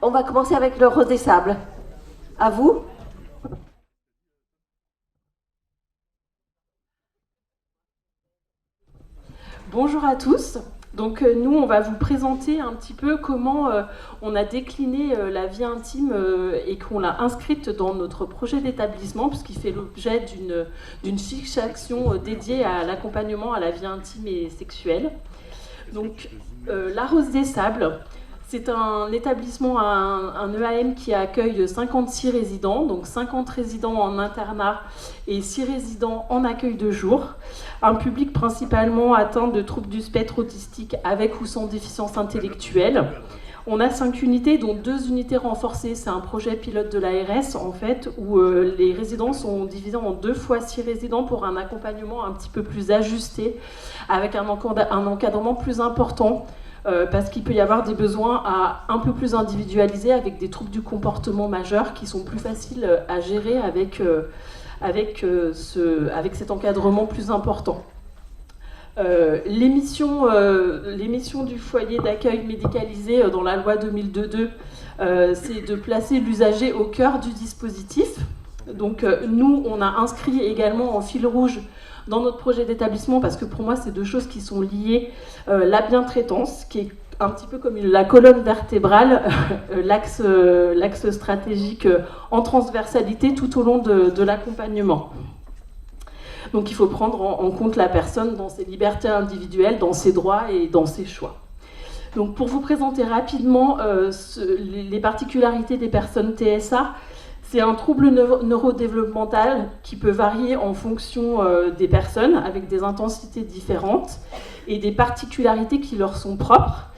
On va commencer avec le Rose des Sables. À vous. Bonjour à tous. Donc nous, on va vous présenter un petit peu comment on a décliné la vie intime et qu'on l'a inscrite dans notre projet d'établissement, puisqu'il fait l'objet d'une fiche action dédiée à l'accompagnement à la vie intime et sexuelle. Donc la Rose des Sables, c'est un établissement, un EAM qui accueille 56 résidents, donc 50 résidents en internat et 6 résidents en accueil de jour. Un public principalement atteint de troubles du spectre autistique avec ou sans déficience intellectuelle. On a 5 unités, dont 2 unités renforcées. C'est un projet pilote de l'ARS, en fait, où les résidents sont divisés en 2 fois 6 résidents pour un accompagnement un petit peu plus ajusté, avec un encadrement plus important. Parce qu'il peut y avoir des besoins un peu plus individualisés avec des troubles du comportement majeurs qui sont plus faciles à gérer avec cet encadrement plus important. Les missions du foyer d'accueil médicalisé dans la loi 2002, c'est de placer l'usager au cœur du dispositif. Donc nous, on a inscrit également en fil rouge dans notre projet d'établissement, parce que pour moi, c'est 2 choses qui sont liées, la bientraitance, qui est un petit peu comme la colonne vertébrale, l'axe stratégique en transversalité tout au long de l'accompagnement. Donc il faut prendre en compte la personne dans ses libertés individuelles, dans ses droits et dans ses choix. Donc pour vous présenter rapidement les particularités des personnes TSA, c'est un trouble neurodéveloppemental qui peut varier en fonction des personnes, avec des intensités différentes et des particularités qui leur sont propres.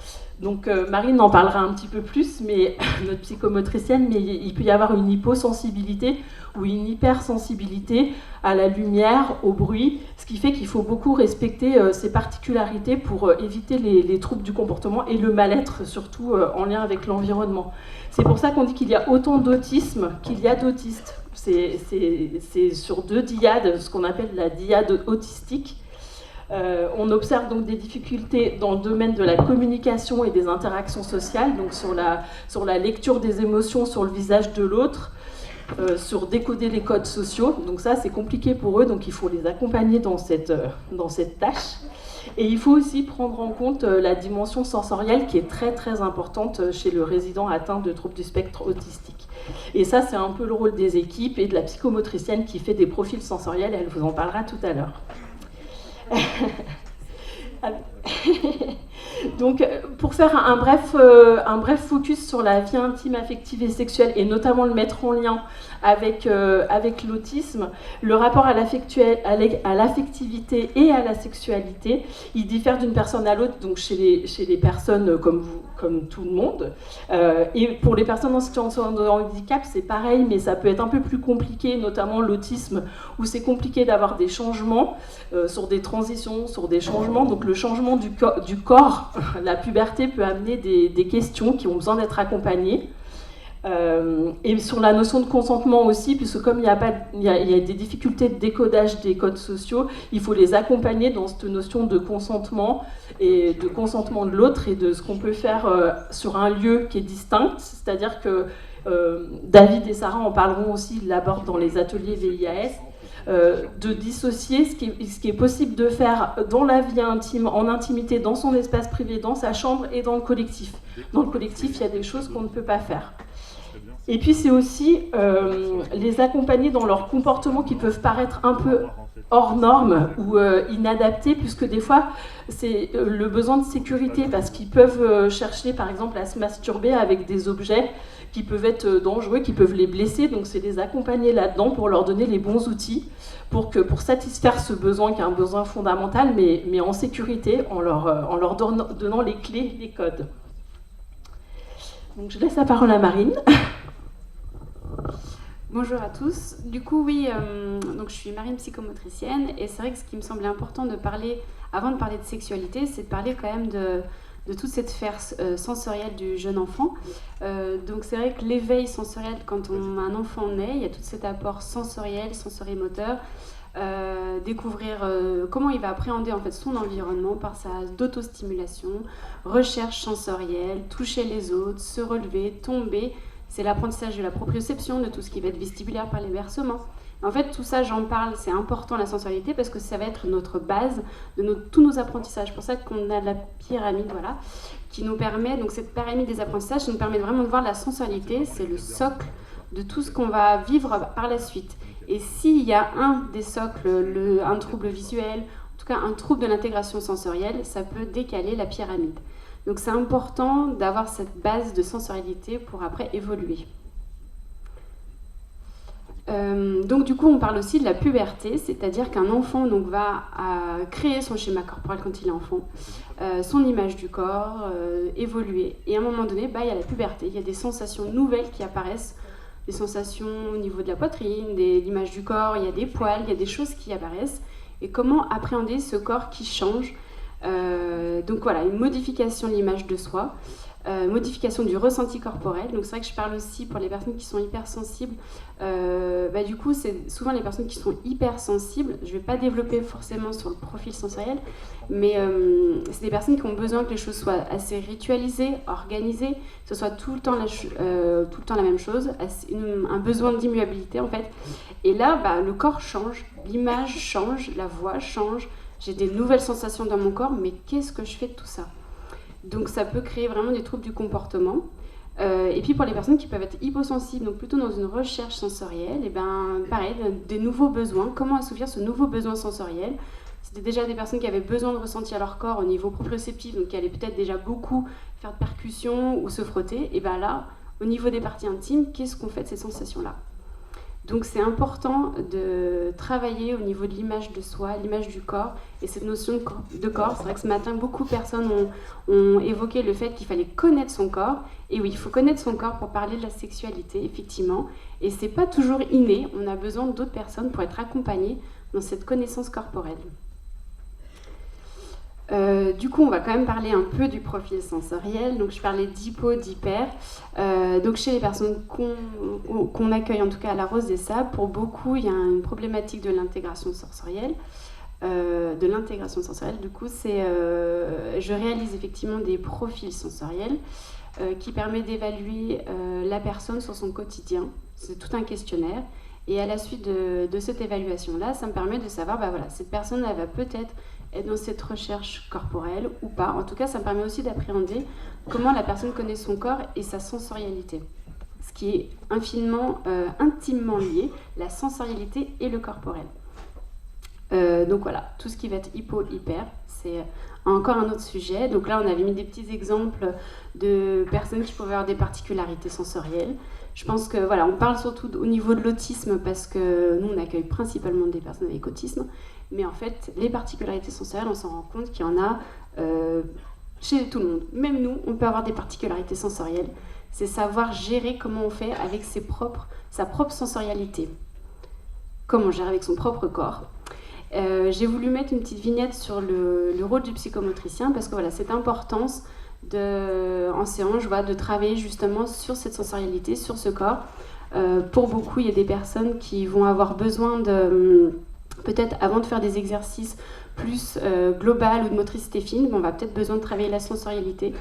Donc Marine en parlera un petit peu plus, mais notre psychomotricienne, mais il peut y avoir une hyposensibilité ou une hypersensibilité à la lumière, au bruit, ce qui fait qu'il faut beaucoup respecter ces particularités pour éviter les troubles du comportement et le mal-être, surtout en lien avec l'environnement. C'est pour ça qu'on dit qu'il y a autant d'autisme qu'il y a d'autistes. C'est sur 2 dyades, ce qu'on appelle la dyade autistique. On observe donc des difficultés dans le domaine de la communication et des interactions sociales, donc sur la lecture des émotions sur le visage de l'autre, sur décoder les codes sociaux. Donc ça, c'est compliqué pour eux, donc il faut les accompagner dans cette tâche. Et il faut aussi prendre en compte la dimension sensorielle qui est très très importante chez le résident atteint de troubles du spectre autistique. Et ça, c'est un peu le rôle des équipes et de la psychomotricienne qui fait des profils sensoriels, et elle vous en parlera tout à l'heure. Donc, pour faire un bref focus sur la vie intime, affective et sexuelle, et notamment le mettre en lien avec l'autisme, le rapport à l'affectivité et à la sexualité, il diffère d'une personne à l'autre, donc chez les personnes comme vous, comme tout le monde. Et pour les personnes en situation de handicap, c'est pareil, mais ça peut être un peu plus compliqué, notamment l'autisme, où c'est compliqué d'avoir des changements sur des transitions, sur des changements. Donc le changement du corps, la puberté peut amener des questions qui ont besoin d'être accompagnées. Et sur la notion de consentement aussi, puisque comme il y a des difficultés de décodage des codes sociaux, il faut les accompagner dans cette notion de consentement et de consentement de l'autre et de ce qu'on peut faire sur un lieu qui est distinct, c'est-à-dire que David et Sarah en parleront aussi, ils l'abordent dans les ateliers VIAS, de dissocier ce qui est possible de faire dans la vie intime, en intimité, dans son espace privé, dans sa chambre et dans le collectif. Dans le collectif, il y a des choses qu'on ne peut pas faire. Et puis c'est aussi les accompagner dans leurs comportements qui peuvent paraître un peu hors normes ou inadaptés, puisque des fois c'est le besoin de sécurité, parce qu'ils peuvent chercher par exemple à se masturber avec des objets qui peuvent être dangereux, qui peuvent les blesser. Donc c'est les accompagner là-dedans pour leur donner les bons outils pour satisfaire ce besoin qui est un besoin fondamental, mais en sécurité, en leur donnant les clés, les codes. Donc je laisse la parole à Marine. Bonjour à tous. Du coup, oui, donc je suis Marine, psychomotricienne, et c'est vrai que ce qui me semblait important de parler, avant de parler de sexualité, c'est de parler quand même de toute cette sphère sensorielle du jeune enfant. Donc c'est vrai que l'éveil sensoriel, quand un enfant naît, il y a tout cet apport sensoriel, sensorimoteur, découvrir comment il va appréhender en fait son environnement par sa d'autostimulation, recherche sensorielle, toucher les autres, se relever, tomber. C'est l'apprentissage de la proprioception, de tout ce qui va être vestibulaire par les bercements. En fait, tout ça, j'en parle, c'est important la sensorialité parce que ça va être notre base de tous nos apprentissages. C'est pour ça qu'on a la pyramide, voilà, qui nous permet, donc cette pyramide des apprentissages, ça nous permet vraiment de voir la sensorialité, c'est le socle de tout ce qu'on va vivre par la suite. Et s'il y a un des socles, un trouble visuel, en tout cas un trouble de l'intégration sensorielle, ça peut décaler la pyramide. Donc c'est important d'avoir cette base de sensorialité pour après évoluer. Donc du coup on parle aussi de la puberté, c'est-à-dire qu'un enfant donc, va créer son schéma corporel quand il est enfant, son image du corps, évoluer. Et à un moment donné, il y a la puberté, il y a des sensations nouvelles qui apparaissent, des sensations au niveau de la poitrine, l'image du corps, il y a des poils, il y a des choses qui apparaissent. Et comment appréhender ce corps qui change. Donc voilà, une modification de l'image de soi, modification du ressenti corporel. Donc c'est vrai que je parle aussi pour les personnes qui sont hypersensibles. Du coup, c'est souvent les personnes qui sont hypersensibles. Je ne vais pas développer forcément sur le profil sensoriel, mais c'est des personnes qui ont besoin que les choses soient assez ritualisées, organisées, que ce soit tout le temps la même chose, un besoin d'immuabilité en fait. Et là, le corps change, l'image change, la voix change. J'ai des nouvelles sensations dans mon corps, mais qu'est-ce que je fais de tout ça ? Donc ça peut créer vraiment des troubles du comportement. Et puis pour les personnes qui peuvent être hyposensibles, donc plutôt dans une recherche sensorielle, et pareil, des nouveaux besoins. Comment assouvir ce nouveau besoin sensoriel ? C'était déjà des personnes qui avaient besoin de ressentir leur corps au niveau proprioceptif, donc qui allaient peut-être déjà beaucoup faire de percussions ou se frotter. Et là, au niveau des parties intimes, qu'est-ce qu'on fait de ces sensations-là ? Donc c'est important de travailler au niveau de l'image de soi, l'image du corps et cette notion de corps. C'est vrai que ce matin, beaucoup de personnes ont évoqué le fait qu'il fallait connaître son corps. Et oui, il faut connaître son corps pour parler de la sexualité, effectivement. Et c'est pas toujours inné, on a besoin d'autres personnes pour être accompagnées dans cette connaissance corporelle. Du coup, on va quand même parler un peu du profil sensoriel. Donc, je parlais d'hypo, d'hyper. Donc, chez les personnes qu'on accueille, en tout cas à la Rose des Sables, pour beaucoup, il y a une problématique de l'intégration sensorielle. Du coup, je réalise effectivement des profils sensoriels qui permettent d'évaluer la personne sur son quotidien. C'est tout un questionnaire. Et à la suite de cette évaluation-là, ça me permet de savoir, cette personne, elle va peut-être être dans cette recherche corporelle ou pas. En tout cas, ça me permet aussi d'appréhender comment la personne connaît son corps et sa sensorialité. Ce qui est intimement lié, la sensorialité et le corporel. Donc voilà, tout ce qui va être hypo-hyper, c'est encore un autre sujet. Donc là, on avait mis des petits exemples de personnes qui pouvaient avoir des particularités sensorielles. Je pense que on parle surtout au niveau de l'autisme parce que nous, on accueille principalement des personnes avec autisme. Mais en fait, les particularités sensorielles, on s'en rend compte qu'il y en a chez tout le monde. Même nous, on peut avoir des particularités sensorielles. C'est savoir gérer comment on fait avec sa propre sensorialité. Comment on gère avec son propre corps. J'ai voulu mettre une petite vignette sur le rôle du psychomotricien parce que cette importance en séance, de travailler justement sur cette sensorialité, sur ce corps. Pour beaucoup, il y a des personnes qui vont avoir besoin peut-être avant de faire des exercices plus global ou de motricité fine, on va peut-être besoin de travailler la sensorialité.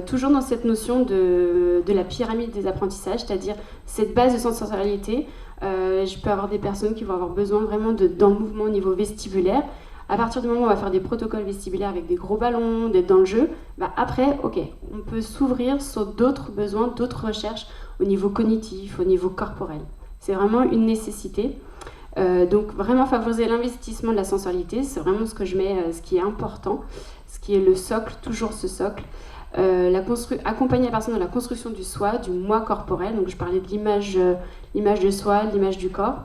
Toujours dans cette notion de la pyramide des apprentissages, c'est-à-dire cette base de sensorialité. Je peux avoir des personnes qui vont avoir besoin vraiment dans le mouvement au niveau vestibulaire. À partir du moment où on va faire des protocoles vestibulaires avec des gros ballons, d'être dans le jeu, après, on peut s'ouvrir sur d'autres besoins, d'autres recherches au niveau cognitif, au niveau corporel. C'est vraiment une nécessité. Donc vraiment favoriser l'investissement de la sensorialité, c'est vraiment ce que je mets, ce qui est important, ce qui est le socle, toujours ce socle. Accompagner la personne dans la construction du soi, du moi corporel. Donc je parlais de l'image de soi, l'image du corps.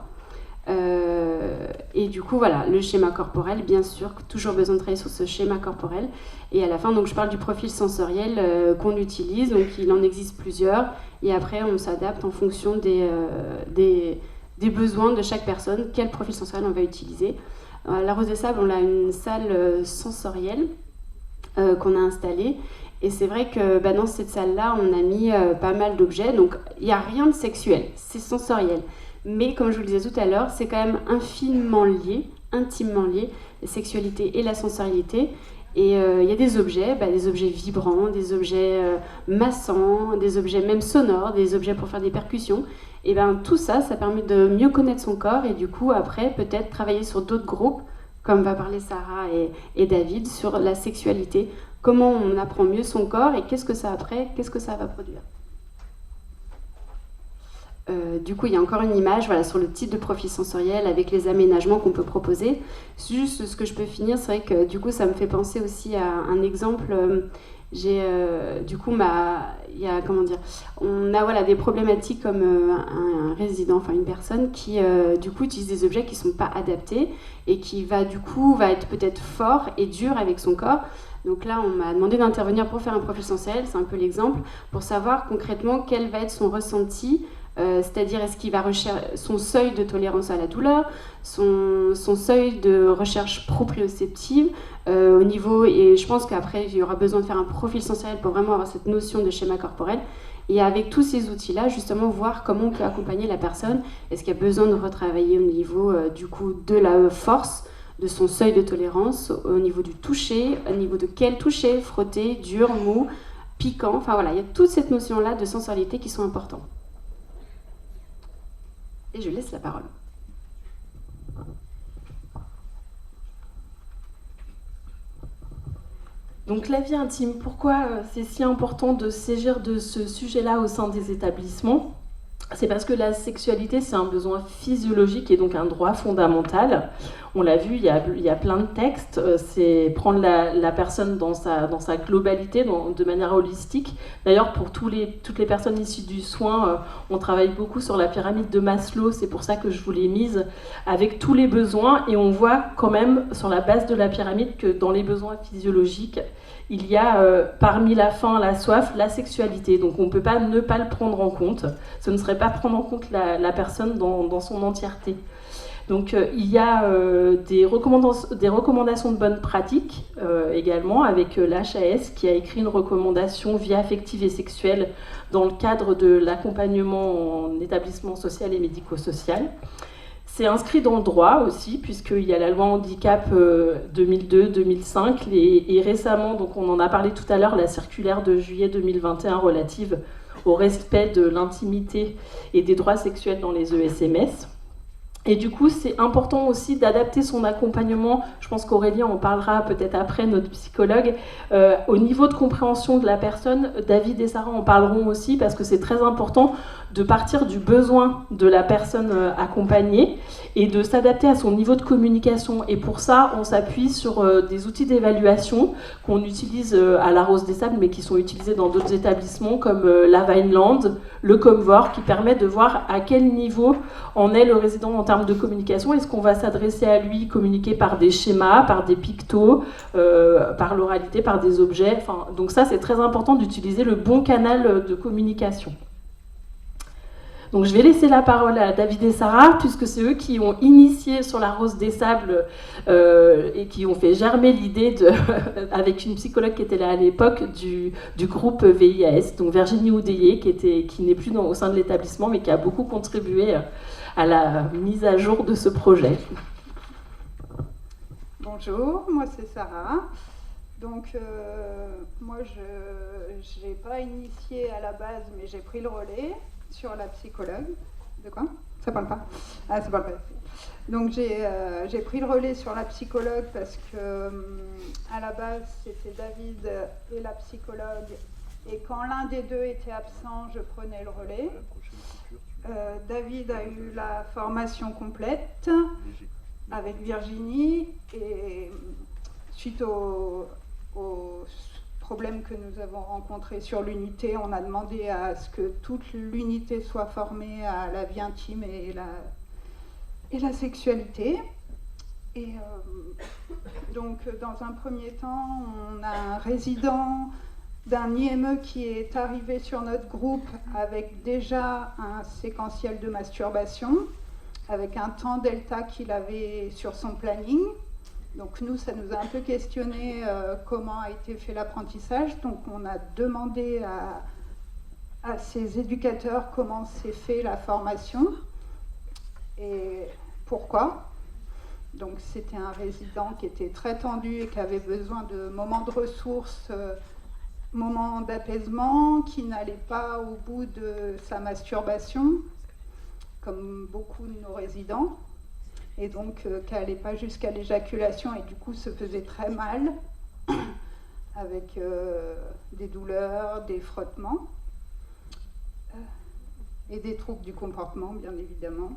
Et du coup, le schéma corporel, bien sûr, toujours besoin de travailler sur ce schéma corporel. Et à la fin, donc, je parle du profil sensoriel qu'on utilise. Donc il en existe plusieurs. Et après, on s'adapte en fonction des besoins de chaque personne, quel profil sensoriel on va utiliser. À la Rose des Sables, on a une salle sensorielle qu'on a installée. Et c'est vrai que dans cette salle-là, on a mis pas mal d'objets. Donc, il n'y a rien de sexuel, c'est sensoriel. Mais comme je vous le disais tout à l'heure, c'est quand même intimement lié, la sexualité et la sensorialité. Et il y a des objets vibrants, des objets massants, des objets même sonores, des objets pour faire des percussions. Et bien tout ça, ça permet de mieux connaître son corps et du coup après peut-être travailler sur d'autres groupes, comme va parler Sarah et David, sur la sexualité. Comment on apprend mieux son corps et qu'est-ce que ça va produire. Du coup, il y a encore une image sur le type de profil sensoriel avec les aménagements qu'on peut proposer. Juste ce que je peux finir, c'est vrai que du coup, ça me fait penser aussi à un exemple. On a des problématiques comme un résident, enfin une personne qui du coup utilise des objets qui ne sont pas adaptés et qui va être peut-être fort et dur avec son corps. Donc là, on m'a demandé d'intervenir pour faire un profil sensoriel, c'est un peu l'exemple, pour savoir concrètement quel va être son ressenti. C'est-à-dire est-ce qu'il va rechercher son seuil de tolérance à la douleur, son seuil de recherche proprioceptive au niveau, et je pense qu'après il y aura besoin de faire un profil sensoriel pour vraiment avoir cette notion de schéma corporel, et avec tous ces outils-là justement voir comment on peut accompagner la personne. Est-ce qu'il y a besoin de retravailler au niveau du coup de la force, de son seuil de tolérance, au niveau du toucher, au niveau de quel toucher, frotter, dur, mou, piquant, enfin voilà, il y a toute cette notion-là de sensorialité qui sont importantes. Et je laisse la parole. Donc la vie intime, pourquoi c'est si important de saisir de ce sujet-là au sein des établissements ? C'est parce que la sexualité, c'est un besoin physiologique et donc un droit fondamental. On l'a vu, il y a plein de textes. C'est prendre la personne dans sa globalité, de manière holistique. D'ailleurs, pour toutes les personnes issues du soin, on travaille beaucoup sur la pyramide de Maslow. C'est pour ça que je vous l'ai mise avec tous les besoins. Et on voit quand même, sur la base de la pyramide, que dans les besoins physiologiques, il y a parmi la faim, la soif, la sexualité. Donc on ne peut pas ne pas le prendre en compte. Ce ne serait pas prendre en compte la personne dans son entièreté. Donc il y a des recommandations de bonnes pratiques également, avec l'HAS qui a écrit une recommandation vie affective et sexuelle dans le cadre de l'accompagnement en établissement social et médico-social. C'est inscrit dans le droit aussi, puisqu'il y a la loi handicap 2002-2005 et récemment, donc on en a parlé tout à l'heure, la circulaire de juillet 2021 relative au respect de l'intimité et des droits sexuels dans les ESMS. Et du coup, c'est important aussi d'adapter son accompagnement. Je pense qu'Aurélie en parlera peut-être après, notre psychologue. Au niveau de compréhension de la personne, David et Sarah en parleront aussi parce que c'est très important de partir du besoin de la personne accompagnée et de s'adapter à son niveau de communication. Et pour ça, on s'appuie sur des outils d'évaluation qu'on utilise à la Rose des Sables, mais qui sont utilisés dans d'autres établissements comme la Vineland, le Comvor, qui permet de voir à quel niveau en est le résident en termes de communication. Est-ce qu'on va s'adresser à lui, communiquer par des schémas, par des pictos, par l'oralité, par des objets. Enfin, donc ça, c'est très important d'utiliser le bon canal de communication. Donc je vais laisser la parole à David et Sarah, puisque c'est eux qui ont initié sur la Rose des Sables et qui ont fait germer l'idée, avec une psychologue qui était là à l'époque, du groupe VIAS, donc Virginie Oudéier, qui n'est plus au sein de l'établissement, mais qui a beaucoup contribué à la mise à jour de ce projet. Bonjour, moi c'est Sarah. Donc moi je n'ai pas initié à la base, mais j'ai pris le relais sur la psychologue. De quoi ? Ça parle pas ? Ah, ça parle pas. Donc j'ai pris le relais sur la psychologue parce que à la base c'était David et la psychologue, et quand l'un des deux était absent, je prenais le relais. David a eu la formation complète avec Virginie, et suite aux problèmes que nous avons rencontrés sur l'unité, on a demandé à ce que toute l'unité soit formée à la vie intime et la sexualité. Et donc dans un premier temps, on a un résident d'un IME qui est arrivé sur notre groupe avec déjà un séquentiel de masturbation, avec un temps delta qu'il avait sur son planning. Donc nous, ça nous a un peu questionné comment a été fait l'apprentissage. Donc on a demandé à ces éducateurs comment s'est fait la formation. Et pourquoi ? Donc c'était un résident qui était très tendu et qui avait besoin de moments de ressources, moments d'apaisement, qui n'allait pas au bout de sa masturbation, comme beaucoup de nos résidents, et donc qui n'allait pas jusqu'à l'éjaculation et du coup se faisait très mal, avec des douleurs, des frottements, et des troubles du comportement, bien évidemment.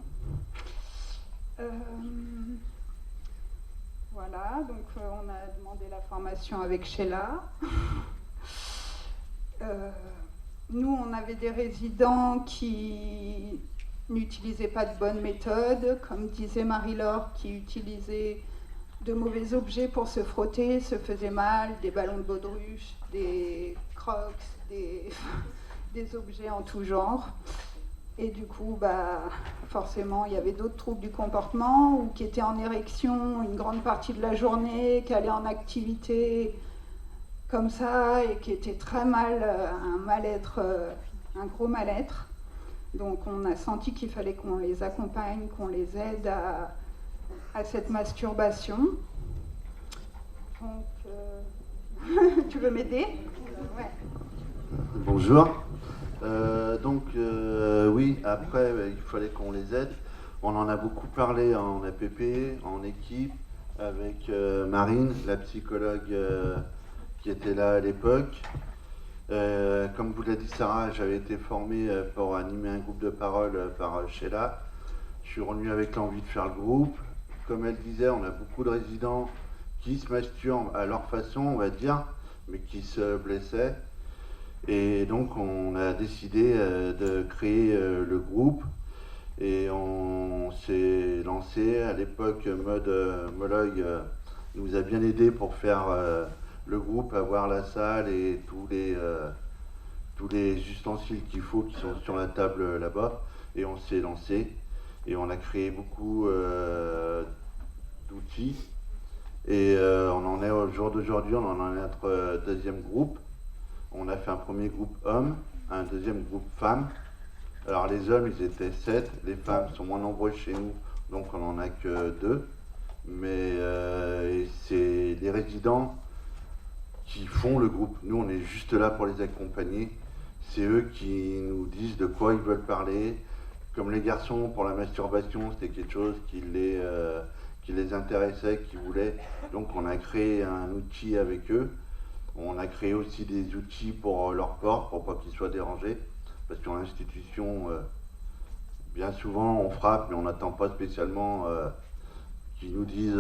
Voilà, donc on a demandé la formation avec Sheila. Nous, on avait des résidents qui n'utilisaient pas de bonnes méthodes, comme disait Marie-Laure, qui utilisaient de mauvais objets pour se frotter, se faisaient mal, des ballons de baudruche, des crocs, des objets en tout genre. Et du coup, forcément, il y avait d'autres troubles du comportement ou qui étaient en érection une grande partie de la journée, qui allaient en activité comme ça et qui étaient très mal, un mal-être, un gros mal-être. Donc on a senti qu'il fallait qu'on les accompagne, qu'on les aide à cette masturbation. Donc, tu veux m'aider ? Ouais. Bonjour. Oui, après, il fallait qu'on les aide. On en a beaucoup parlé en APP, en équipe, avec Marine, la psychologue qui était là à l'époque. Comme vous l'a dit Sarah, j'avais été formé pour animer un groupe de parole par Sheila. Je suis revenu avec l'envie de faire le groupe. Comme elle disait, on a beaucoup de résidents qui se masturbent à leur façon, on va dire, mais qui se blessaient. Et donc on a décidé de créer le groupe et on s'est lancé. À l'époque, Maud Molloy nous a bien aidé pour faire le groupe, avoir la salle et tous les ustensiles qu'il faut qui sont sur la table là-bas. Et on s'est lancé et on a créé beaucoup d'outils. Et on en est au jour d'aujourd'hui, on en est à notre deuxième groupe. On a fait un premier groupe hommes, un deuxième groupe femmes. Alors les hommes, ils étaient 7, les femmes sont moins nombreuses chez nous, donc on n'en a que 2. Mais c'est les résidents qui font le groupe. Nous, on est juste là pour les accompagner. C'est eux qui nous disent de quoi ils veulent parler. Comme les garçons, pour la masturbation, c'était quelque chose qui les intéressait, qu'ils voulaient. Donc on a créé un outil avec eux. On a créé aussi des outils pour leur corps, pour pas qu'ils soient dérangés. Parce qu'en institution, bien souvent, on frappe, mais on n'attend pas spécialement qu'ils nous disent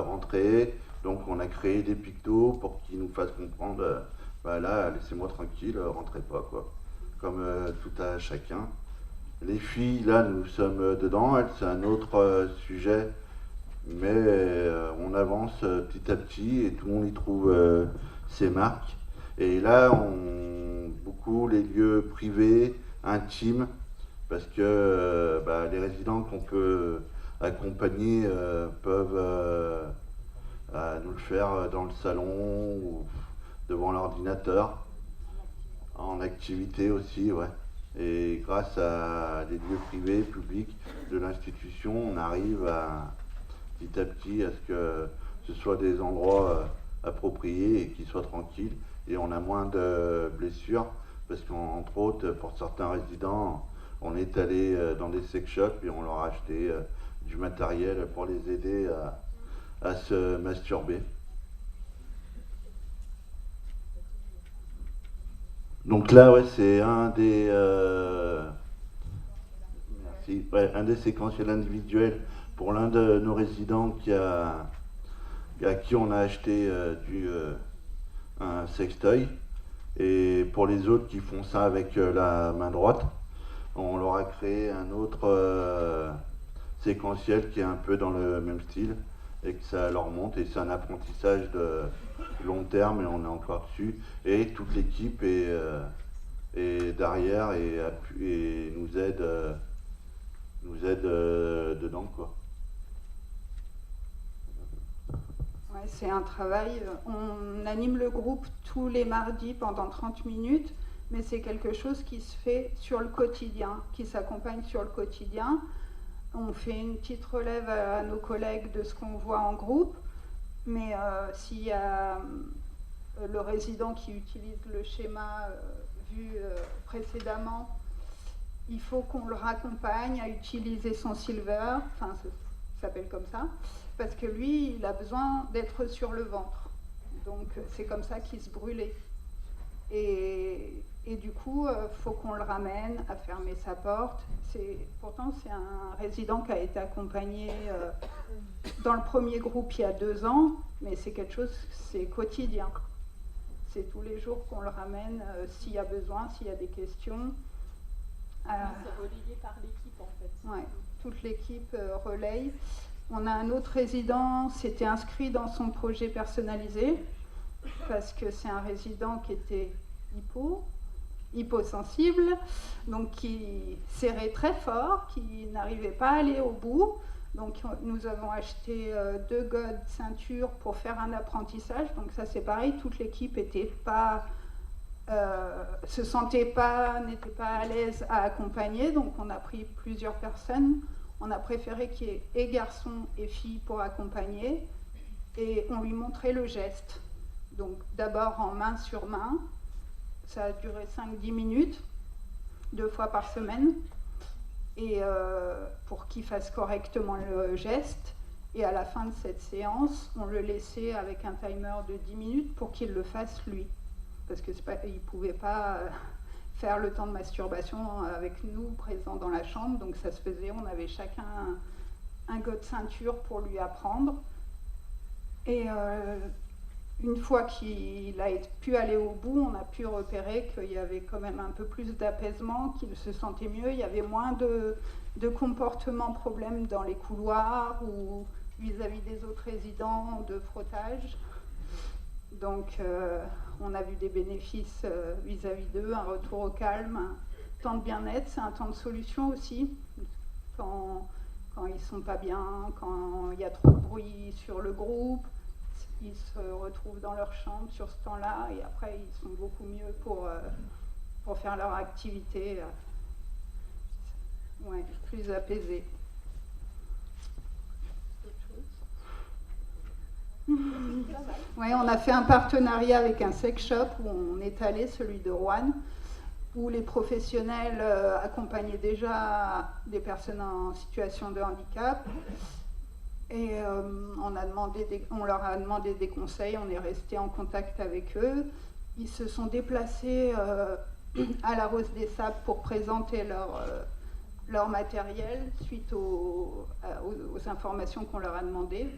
rentrer. Donc on a créé des pictos pour qu'ils nous fassent comprendre, là, laissez-moi tranquille, rentrez pas, quoi. Comme tout à chacun. Les filles, là, nous sommes dedans. Elles, c'est un autre sujet. Mais on avance petit à petit et tout le monde y trouve ses marques. Et là, beaucoup les lieux privés, intimes, parce que les résidents qu'on peut accompagner peuvent nous le faire dans le salon ou devant l'ordinateur, en activité aussi, ouais. Et grâce à des lieux privés, publics de l'institution, on arrive petit à petit à ce que ce soit des endroits appropriés et qui soient tranquilles. Et on a moins de blessures, parce qu'entre autres, pour certains résidents, on est allé dans des sex shops et on leur a acheté du matériel pour les aider à se masturber. Donc là, ouais, c'est un des séquentiels individuels pour l'un de nos résidents à qui on a acheté un sextoy. Et pour les autres qui font ça avec la main droite, on leur a créé un autre séquentiel qui est un peu dans le même style et que ça leur monte. Et c'est un apprentissage de long terme et on est encore dessus. Et toute l'équipe est derrière et nous aide dedans, quoi. Ouais, c'est un travail. On anime le groupe tous les mardis pendant 30 minutes, mais c'est quelque chose qui se fait sur le quotidien, qui s'accompagne sur le quotidien. On fait une petite relève à nos collègues de ce qu'on voit en groupe, mais s'il y a le résident qui utilise le schéma vu précédemment, il faut qu'on le raccompagne à utiliser son silver, enfin ça s'appelle comme ça, parce que lui, il a besoin d'être sur le ventre. Donc c'est comme ça qu'il se brûlait. Et du coup, il faut qu'on le ramène à fermer sa porte. Pourtant, c'est un résident qui a été accompagné dans le premier groupe il y a 2 ans, mais c'est quelque chose, c'est quotidien. C'est tous les jours qu'on le ramène s'il y a besoin, s'il y a des questions. C'est relayé par l'équipe en fait. Ouais, toute l'équipe relaye. On a un autre résident, s'était inscrit dans son projet personnalisé, parce que c'est un résident qui était hyposensible, donc qui serrait très fort, qui n'arrivait pas à aller au bout. Donc nous avons acheté 2 godes ceintures pour faire un apprentissage. Donc ça c'est pareil, toute l'équipe n'était pas, n'était pas à l'aise à accompagner. Donc on a pris plusieurs personnes. On a préféré qu'il y ait et garçons et filles pour accompagner. Et on lui montrait le geste. Donc d'abord en main sur main. Ça a duré 5-10 minutes, 2 fois par semaine, et pour qu'il fasse correctement le geste. Et à la fin de cette séance, on le laissait avec un timer de 10 minutes pour qu'il le fasse lui. Parce qu'il ne pouvait pas faire le temps de masturbation avec nous présents dans la chambre, donc ça se faisait, on avait chacun un gode ceinture pour lui apprendre. Et une fois qu'il a pu aller au bout, on a pu repérer qu'il y avait quand même un peu plus d'apaisement, qu'il se sentait mieux, il y avait moins de comportements problèmes dans les couloirs ou vis-à-vis des autres résidents, de frottage. Donc on a vu des bénéfices vis-à-vis d'eux, un retour au calme, un temps de bien-être, c'est un temps de solution aussi. Quand ils ne sont pas bien, quand il y a trop de bruit sur le groupe, ils se retrouvent dans leur chambre sur ce temps-là et après ils sont beaucoup mieux pour faire leur activité, plus apaisés. Ouais, on a fait un partenariat avec un sex shop où on est allé, celui de Rouen, où les professionnels accompagnaient déjà des personnes en situation de handicap. Et on leur a demandé des conseils, on est resté en contact avec eux. Ils se sont déplacés à la Rose des Sables pour présenter leur matériel suite aux informations qu'on leur a demandées.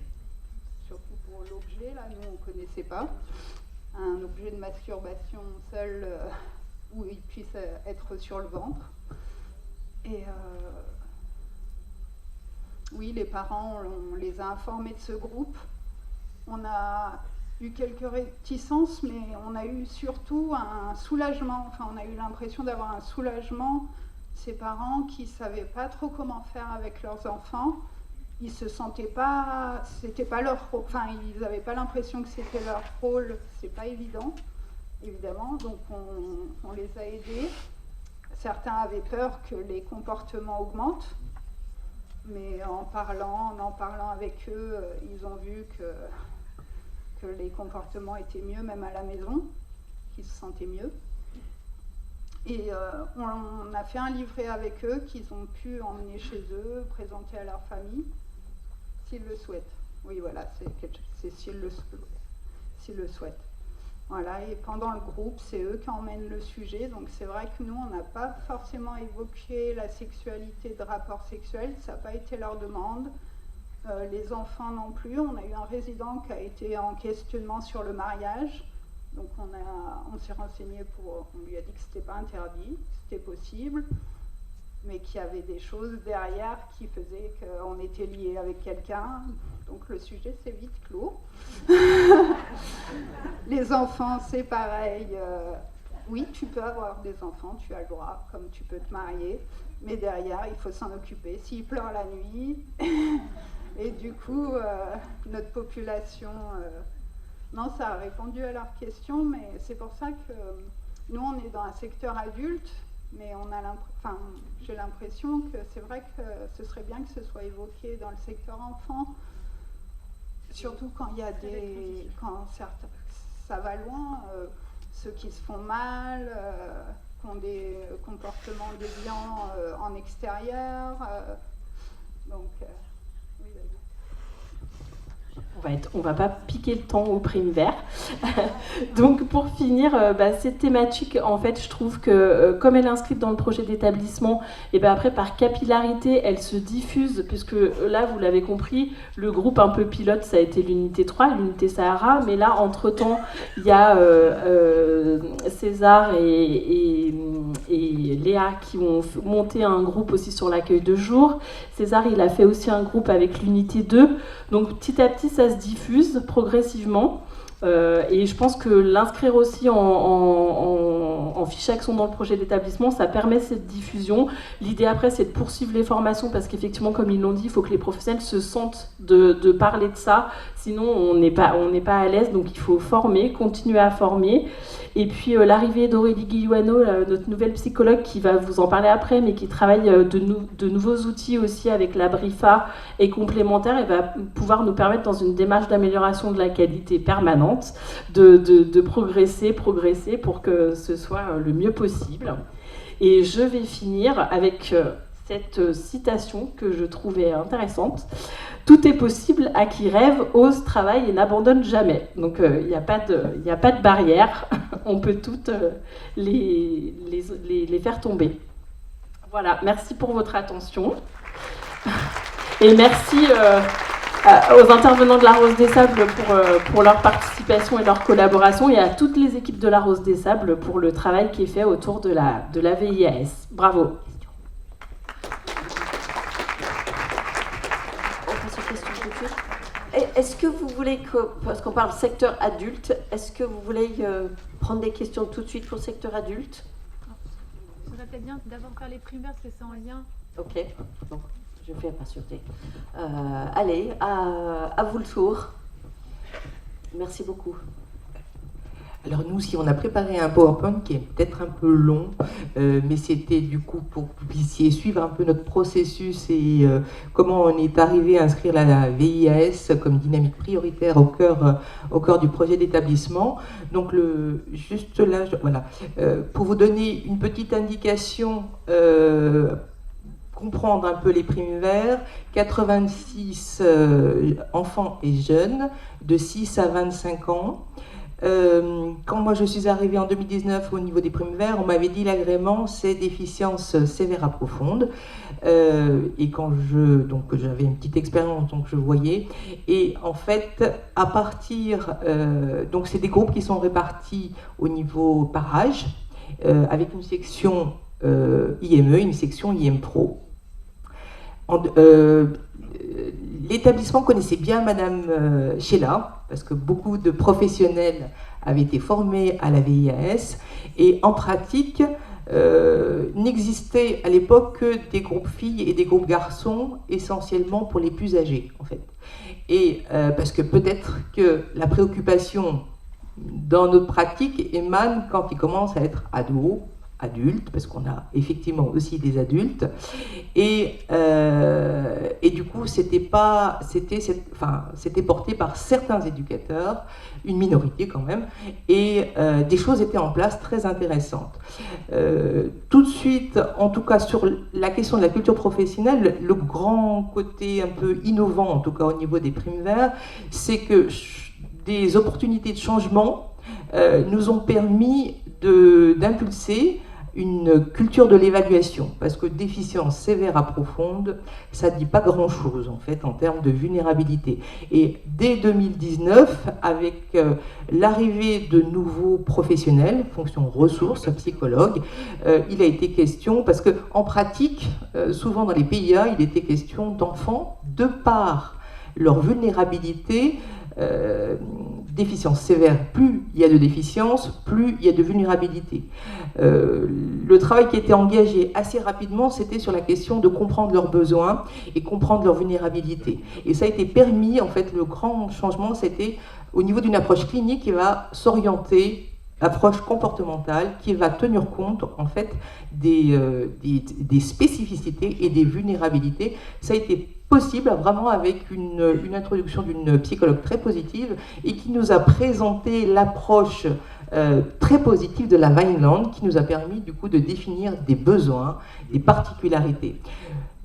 Surtout pour l'objet, là, nous on ne connaissait pas. Un objet de masturbation seul où il puisse être sur le ventre. Et oui, les parents, on les a informés de ce groupe. On a eu quelques réticences, mais on a eu surtout un soulagement. Enfin, on a eu l'impression d'avoir un soulagement. Ces parents qui ne savaient pas trop comment faire avec leurs enfants, ils se sentaient pas, c'était pas leur rôle. Enfin, ils n'avaient pas l'impression que c'était leur rôle. C'est pas évident, évidemment. Donc, on les a aidés. Certains avaient peur que les comportements augmentent. Mais en en parlant avec eux, ils ont vu que les comportements étaient mieux, même à la maison, qu'ils se sentaient mieux. Et on a fait un livret avec eux qu'ils ont pu emmener chez eux, présenter à leur famille, s'ils le souhaitent. Oui, voilà, c'est s'ils le souhaitent. Voilà, et pendant le groupe, c'est eux qui emmènent le sujet. Donc c'est vrai que nous, on n'a pas forcément évoqué la sexualité de rapport sexuel, ça n'a pas été leur demande. Les enfants non plus. On a eu un résident qui a été en questionnement sur le mariage. Donc on s'est renseigné on lui a dit que c'était pas interdit, c'était possible, mais qu'il y avait des choses derrière qui faisaient qu'on était lié avec quelqu'un. Donc le sujet s'est vite clos. Les enfants, c'est pareil. Oui, tu peux avoir des enfants, tu as le droit, comme tu peux te marier, mais derrière, il faut s'en occuper. S'ils pleurent la nuit, et du coup, notre population... non, ça a répondu à leur question, mais c'est pour ça que nous, on est dans un secteur adulte, Mais j'ai l'impression que c'est vrai que ce serait bien que ce soit évoqué dans le secteur enfant, surtout quand il y a ça va loin, ceux qui se font mal, qui ont des comportements déviants en extérieur. Donc, oui, vas-y. On va pas piquer le temps au prime vert. Donc pour finir, cette thématique, en fait, je trouve que comme elle est inscrite dans le projet d'établissement, et après par capillarité, elle se diffuse, puisque là, vous l'avez compris, le groupe un peu pilote, ça a été l'unité 3, l'unité Sahara, mais là, entre-temps, il y a César et Léa qui ont monté un groupe aussi sur l'accueil de jour. César, il a fait aussi un groupe avec l'unité 2. Donc petit à petit, ça se diffuse progressivement. Et je pense que l'inscrire aussi en fiche action dans le projet d'établissement, ça permet cette diffusion. L'idée après, c'est de poursuivre les formations parce qu'effectivement, comme ils l'ont dit, il faut que les professionnels se sentent de parler de ça. Sinon, on n'est pas à l'aise. Donc, il faut former, continuer à former. Et puis, l'arrivée d'Aurélie Guillouano, notre nouvelle psychologue qui va vous en parler après, mais qui travaille de nouveaux outils aussi avec la BRIFA et complémentaire, et va pouvoir nous permettre dans une démarche d'amélioration de la qualité permanente de progresser pour que ce soit le mieux possible. Et je vais finir avec cette citation que je trouvais intéressante. Tout est possible à qui rêve, ose, travaille et n'abandonne jamais. Donc il n'y a pas de barrière. On peut toutes les faire tomber. Voilà, merci pour votre attention. Et merci aux intervenants de la Rose des Sables pour leur participation et leur collaboration, et à toutes les équipes de la Rose des Sables pour le travail qui est fait autour de la VIAS. Bravo. Est-ce que vous voulez, parce qu'on parle secteur adulte, est-ce que vous voulez prendre des questions tout de suite pour le secteur adulte? Ce serait peut-être bien d'abord faire les primaires parce que c'est en lien. Ok, donc je vais patienter. Allez, à vous le tour. Merci beaucoup. Alors nous, si on a préparé un PowerPoint qui est peut-être un peu long, mais c'était du coup pour que vous puissiez suivre un peu notre processus et comment on est arrivé à inscrire la VIAS comme dynamique prioritaire au cœur du projet d'établissement. Donc juste là, voilà, pour vous donner une petite indication, comprendre un peu les primes verts, 86 enfants et jeunes de 6 à 25 ans. Quand moi je suis arrivée en 2019 au niveau des primes verts, on m'avait dit l'agrément c'est déficience sévère à profonde, et quand j'avais une petite expérience, donc je voyais, et en fait à partir donc c'est des groupes qui sont répartis au niveau par âge, avec une section IME, une section IM Pro. L'établissement connaissait bien Madame Sheila, parce que beaucoup de professionnels avaient été formés à la VIAS, et en pratique, n'existait à l'époque que des groupes filles et des groupes garçons, essentiellement pour les plus âgés, en fait. Et parce que peut-être que la préoccupation dans notre pratique émane quand ils commencent à être ados, adultes, parce qu'on a effectivement aussi des adultes, et du coup c'était porté par certains éducateurs, une minorité quand même, et des choses étaient en place très intéressantes. Tout de suite, en tout cas sur la question de la culture professionnelle, le grand côté un peu innovant, en tout cas au niveau des primes verts, c'est que des opportunités de changement nous ont permis d'impulser une culture de l'évaluation, parce que déficience sévère à profonde, ça ne dit pas grand-chose en fait en termes de vulnérabilité. Et dès 2019, avec l'arrivée de nouveaux professionnels, fonction ressources, psychologues, il a été question, parce qu'en pratique, souvent dans les PIA, il était question d'enfants, de par leur vulnérabilité, déficience sévère, plus il y a de déficience, plus il y a de vulnérabilité. Le travail qui a été engagé assez rapidement, c'était sur la question de comprendre leurs besoins et comprendre leur vulnérabilité. Et ça a été permis, en fait, le grand changement, c'était au niveau d'une approche clinique qui va s'orienter approche comportementale qui va tenir compte en fait des spécificités et des vulnérabilités. Ça a été possible vraiment avec une introduction d'une psychologue très positive et qui nous a présenté l'approche très positive de la Vineland, qui nous a permis du coup de définir des besoins, des particularités.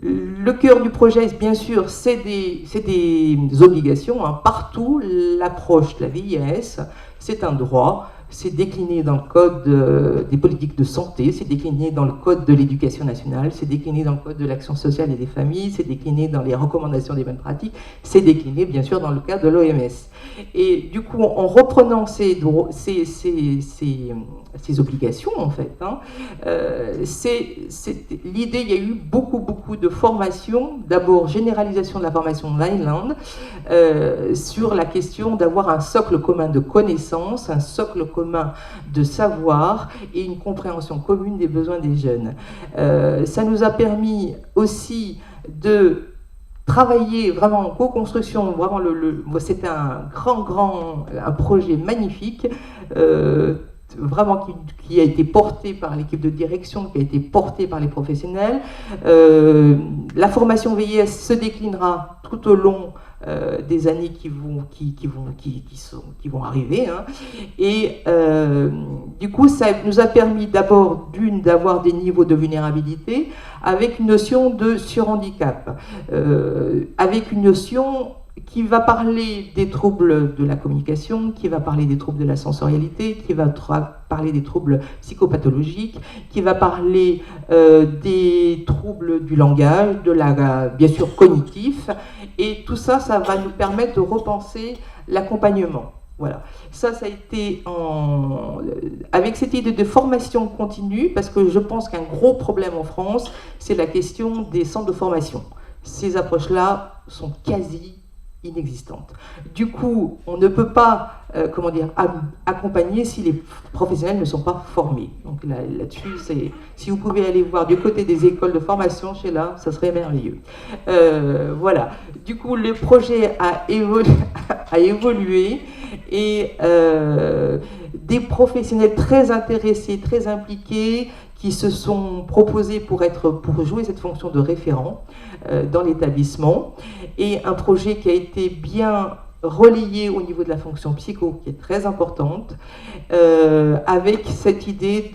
Le cœur du projet, bien sûr, c'est des obligations. Hein. Partout, l'approche de la VIS, c'est un droit. C'est décliné dans le code des politiques de santé, c'est décliné dans le code de l'éducation nationale, c'est décliné dans le code de l'action sociale et des familles, c'est décliné dans les recommandations des bonnes pratiques, c'est décliné bien sûr dans le cadre de l'OMS. Et du coup, en reprenant ces obligations, en fait, hein, l'idée, il y a eu beaucoup de formations, d'abord généralisation de la formation Vineland, sur la question d'avoir un socle commun de connaissances, un socle commun de savoir et une compréhension commune des besoins des jeunes. Ça nous a permis aussi de travailler vraiment en co-construction, vraiment c'était un un projet magnifique, vraiment qui a été porté par l'équipe de direction, qui a été porté par les professionnels. La formation VIS se déclinera tout au long des années qui vont arriver. Hein. Et du coup, ça nous a permis d'abord d'avoir des niveaux de vulnérabilité avec une notion de surhandicap, avec une notion qui va parler des troubles de la communication, qui va parler des troubles de la sensorialité, qui va parler des troubles psychopathologiques, qui va parler des troubles du langage, bien sûr cognitif, et tout ça, ça va nous permettre de repenser l'accompagnement. Voilà. Ça a été avec cette idée de formation continue, parce que je pense qu'un gros problème en France, c'est la question des centres de formation. Ces approches-là sont quasi inexistantes. Du coup, on ne peut pas accompagner si les professionnels ne sont pas formés. Donc là-dessus, si vous pouvez aller voir du côté des écoles de formation, Sheila, ça serait merveilleux. Voilà. Du coup, le projet a évolué et des professionnels très intéressés, très impliqués, qui se sont proposés pour jouer cette fonction de référent dans l'établissement, et un projet qui a été bien relayé au niveau de la fonction psycho, qui est très importante, avec cette idée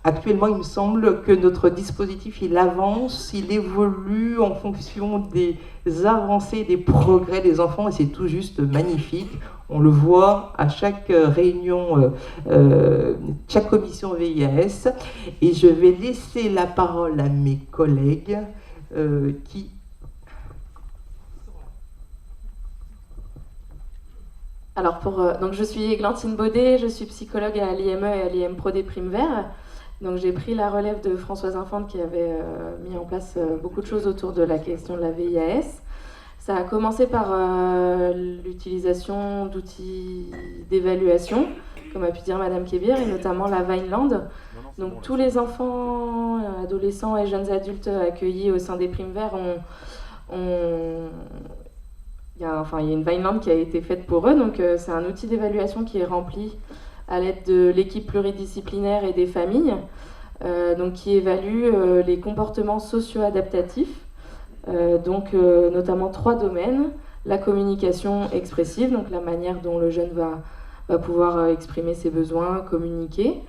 actuellement, il me semble que notre dispositif, il avance, il évolue en fonction des avancées, des progrès des enfants, et c'est tout juste magnifique. On le voit à chaque réunion, chaque commission VIS. Et je vais laisser la parole à mes collègues qui... Alors, donc je suis Églantine Baudet, je suis psychologue à l'IME et à l'IM-Pro des Primes Verts. Donc j'ai pris la relève de Françoise Infante qui avait mis en place beaucoup de choses autour de la question de la VIAS. Ça a commencé par l'utilisation d'outils d'évaluation, comme a pu dire Madame Kébir, et notamment la Vineland. Donc tous les enfants, adolescents et jeunes adultes accueillis au sein des Primes Verts il y a une Vineland qui a été faite pour eux. Donc c'est un outil d'évaluation qui est rempli à l'aide de l'équipe pluridisciplinaire et des familles, donc qui évalue les comportements socio-adaptatifs. Notamment 3 domaines: la communication expressive, donc la manière dont le jeune va pouvoir exprimer ses besoins, communiquer;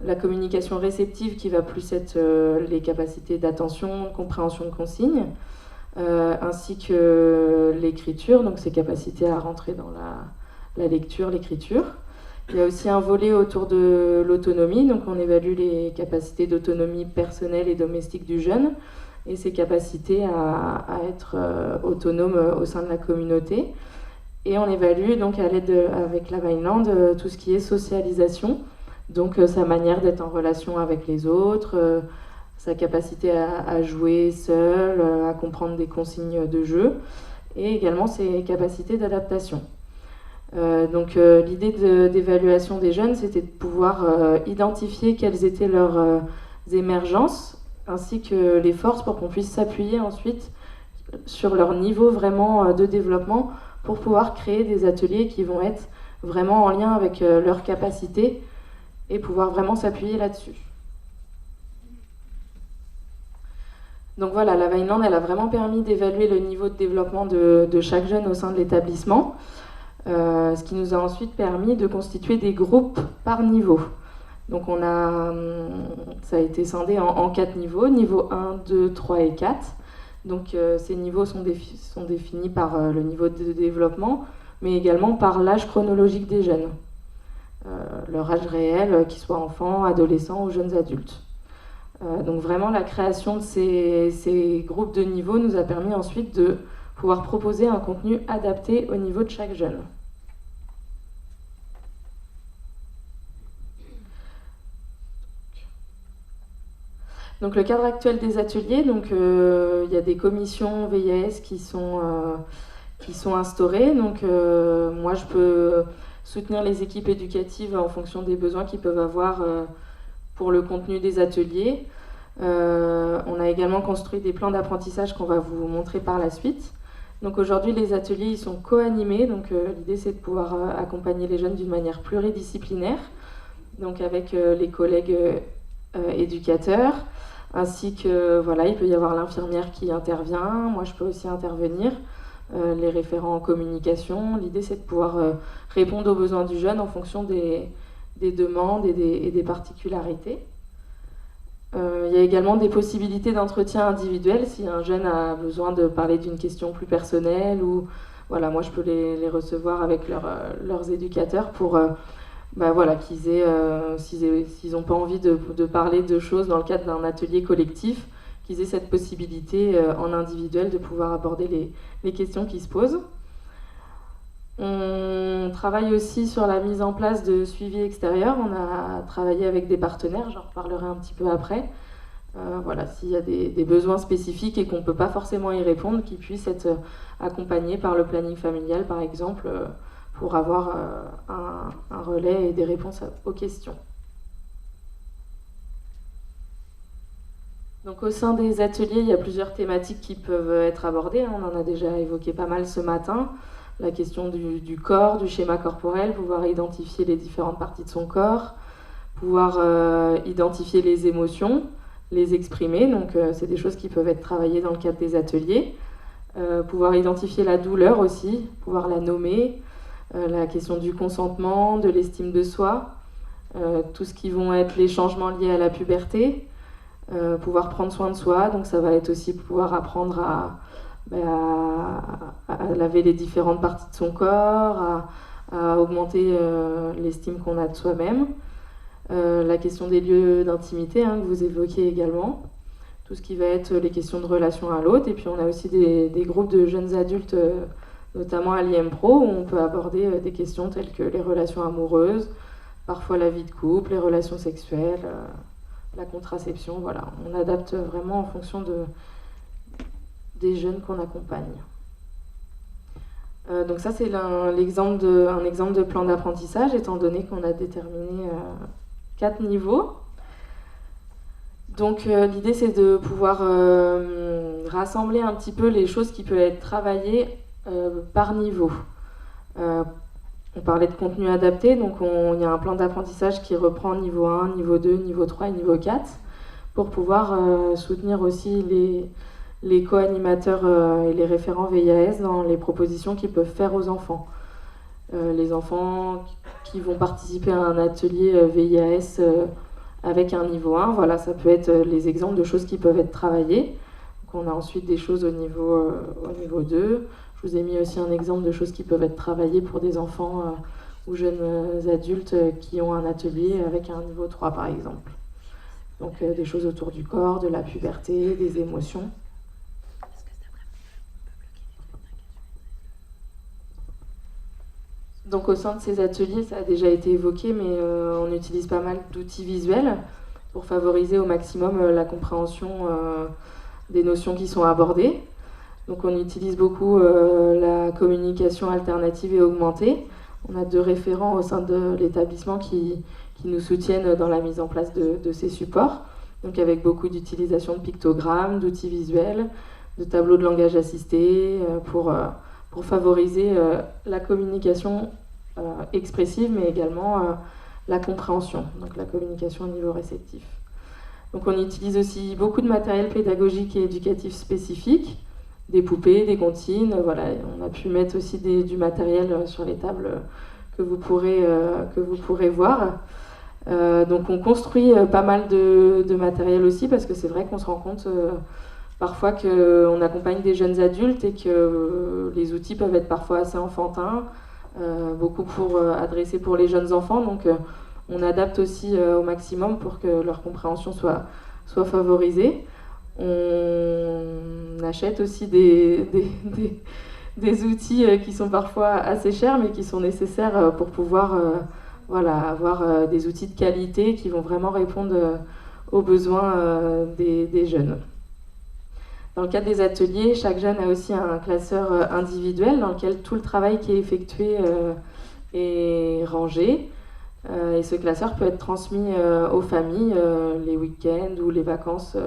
la communication réceptive, qui va plus être les capacités d'attention, de compréhension de consignes, ainsi que l'écriture, donc ses capacités à rentrer dans la lecture, l'écriture. Il y a aussi un volet autour de l'autonomie, donc on évalue les capacités d'autonomie personnelle et domestique du jeune, et ses capacités à être autonome au sein de la communauté. Et on évalue donc avec la Vineland tout ce qui est socialisation, donc sa manière d'être en relation avec les autres, sa capacité à jouer seul, à comprendre des consignes de jeu, et également ses capacités d'adaptation. L'idée d'évaluation des jeunes, c'était de pouvoir identifier quelles étaient leurs émergences, ainsi que les forces, pour qu'on puisse s'appuyer ensuite sur leur niveau vraiment de développement, pour pouvoir créer des ateliers qui vont être vraiment en lien avec leurs capacités et pouvoir vraiment s'appuyer là-dessus. Donc voilà, la Vineland, elle a vraiment permis d'évaluer le niveau de développement de chaque jeune au sein de l'établissement, ce qui nous a ensuite permis de constituer des groupes par niveau. Donc ça a été scindé en 4 niveaux, niveau 1, 2, 3 et 4. Donc ces niveaux sont définis par le niveau de développement, mais également par l'âge chronologique des jeunes, leur âge réel, qu'ils soient enfants, adolescents ou jeunes adultes. Donc vraiment la création de ces groupes de niveaux nous a permis ensuite de pouvoir proposer un contenu adapté au niveau de chaque jeune. Donc le cadre actuel des ateliers, il y a des commissions VIAS qui sont instaurées. Donc moi je peux soutenir les équipes éducatives en fonction des besoins qu'ils peuvent avoir pour le contenu des ateliers. On a également construit des plans d'apprentissage qu'on va vous montrer par la suite. Donc aujourd'hui les ateliers ils sont co-animés, donc l'idée c'est de pouvoir accompagner les jeunes d'une manière pluridisciplinaire, donc avec les collègues éducateurs, ainsi que voilà, il peut y avoir l'infirmière qui intervient, moi je peux aussi intervenir, les référents en communication. L'idée c'est de pouvoir répondre aux besoins du jeune en fonction des demandes et des particularités. Il y a également des possibilités d'entretien individuel si un jeune a besoin de parler d'une question plus personnelle, ou voilà, moi je peux les recevoir avec leurs éducateurs pour s'ils n'ont pas envie de parler de choses dans le cadre d'un atelier collectif, qu'ils aient cette possibilité en individuel de pouvoir aborder les questions qui se posent. On travaille aussi sur la mise en place de suivi extérieur. On a travaillé avec des partenaires, j'en reparlerai un petit peu après. Voilà, s'il y a des besoins spécifiques et qu'on ne peut pas forcément y répondre, qu'ils puissent être accompagnés par le planning familial, par exemple, pour avoir un relais et des réponses aux questions. Donc au sein des ateliers, il y a plusieurs thématiques qui peuvent être abordées. On en a déjà évoqué pas mal ce matin. La question du corps, du schéma corporel, pouvoir identifier les différentes parties de son corps, pouvoir identifier les émotions, les exprimer. Donc c'est des choses qui peuvent être travaillées dans le cadre des ateliers. Pouvoir identifier la douleur aussi, pouvoir la nommer. La question du consentement, de l'estime de soi, tout ce qui vont être les changements liés à la puberté, pouvoir prendre soin de soi, donc ça va être aussi pouvoir apprendre à laver les différentes parties de son corps, à augmenter l'estime qu'on a de soi-même. La question des lieux d'intimité que vous évoquiez également, tout ce qui va être les questions de relation à l'autre, et puis on a aussi des groupes de jeunes adultes, notamment à l'IM-Pro, où on peut aborder des questions telles que les relations amoureuses, parfois la vie de couple, les relations sexuelles, la contraception, voilà. On adapte vraiment en fonction des jeunes qu'on accompagne. Donc ça, c'est un exemple de plan d'apprentissage, étant donné qu'on a déterminé 4 niveaux. Donc l'idée, c'est de pouvoir rassembler un petit peu les choses qui peuvent être travaillées par niveau. On parlait de contenu adapté, donc il y a un plan d'apprentissage qui reprend niveau 1, niveau 2, niveau 3 et niveau 4, pour pouvoir soutenir aussi les co-animateurs et les référents VIAS dans les propositions qu'ils peuvent faire aux enfants. Les enfants qui vont participer à un atelier VIAS avec un niveau 1, voilà, ça peut être les exemples de choses qui peuvent être travaillées. Donc on a ensuite des choses au niveau 2. Je vous ai mis aussi un exemple de choses qui peuvent être travaillées pour des enfants ou jeunes adultes qui ont un atelier avec un niveau 3 par exemple. Donc des choses autour du corps, de la puberté, des émotions. Donc au sein de ces ateliers, ça a déjà été évoqué, mais on utilise pas mal d'outils visuels pour favoriser au maximum la compréhension des notions qui sont abordées. Donc on utilise beaucoup la communication alternative et augmentée. On a 2 référents au sein de l'établissement qui nous soutiennent dans la mise en place de ces supports. Donc avec beaucoup d'utilisation de pictogrammes, d'outils visuels, de tableaux de langage assisté pour favoriser la communication expressive, mais également la compréhension, donc la communication au niveau réceptif. Donc on utilise aussi beaucoup de matériel pédagogique et éducatif spécifique, des poupées, des comptines, voilà. On a pu mettre aussi du matériel sur les tables que vous pourrez voir. Donc on construit pas mal de matériel aussi, parce que c'est vrai qu'on se rend compte parfois qu'on accompagne des jeunes adultes et que les outils peuvent être parfois assez enfantins, beaucoup adressés pour les jeunes enfants. Donc on adapte aussi au maximum pour que leur compréhension soit favorisée. On achète aussi des outils qui sont parfois assez chers, mais qui sont nécessaires pour pouvoir avoir des outils de qualité qui vont vraiment répondre aux besoins des jeunes. Dans le cadre des ateliers, chaque jeune a aussi un classeur individuel dans lequel tout le travail qui est effectué est rangé. Et ce classeur peut être transmis aux familles les week-ends ou les vacances,